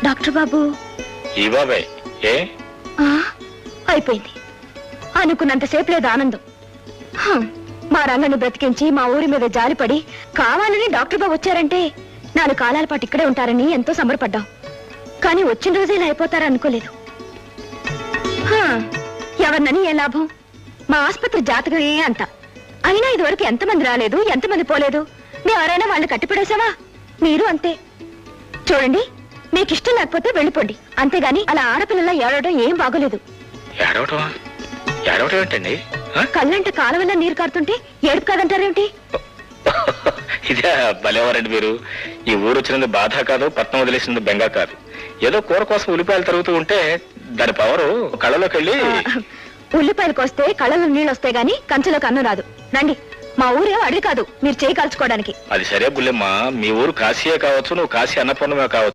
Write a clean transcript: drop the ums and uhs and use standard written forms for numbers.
Doctor బాబు ఈ బాబాయ్ ఏ అయిపోయింది. అనుకున్నంతసేపు లేదు ఆనందం. మా రంగను బ్రతికించి మా ఊరి మీద జాలిపడి కావాలని డాక్టర్ బాబు వచ్చారంటే 4 కాలాల పాటు ఇక్కడే ఉంటారని ఎంతో సంబరపడ్డాం. కానీ వచ్చిన రోజే ఇలా అయిపోతారనుకోలేదు. ఎవరినని ఏ లాభం? మా ఆసుపత్రి జాతకమే అంత. అయినా ఇదివరకు ఎంతమంది రాలేదు, ఎంతమంది పోలేదు. మేము ఎవరైనా వాళ్ళని కట్టిపడేసావా? మీరు అంతే. చూడండి, మీకు ఇష్టం లేకపోతే వెళ్ళిపోండి, అంతేగాని అలా ఆడపిల్లలా ఏడవడం ఏం బాగోలేదు. కళ్ళంటే కాలువల్లో నీరు కారుతుంటే ఏడుపు కాదంటారేమిటి? ఇదే భలేవారండి మీరు. ఈ ఊరు వచ్చినది బాధ కాదు, పట్నం వదిలేసింది బెంగ కాదు. ఏదో కూర కోసం ఉల్లిపాయలు తరుగుతూ ఉంటే దాని పవరు కళ్ళలోకి వెళ్ళి. ఉల్లిపాయలు కోస్తే కళ్ళలో నీళ్ళు వస్తాయి గాని కంచెలోకి అన్నం రాదు. రండి, మా ఊరే అడిగి కాదు మీరు చేయి కాల్చుకోవడానికి. అది సరే బుల్లెమ్మ, మీ ఊరు కాశీయే కావచ్చు, నువ్వు కాశీ అన్నపూర్ణమే కావచ్చు.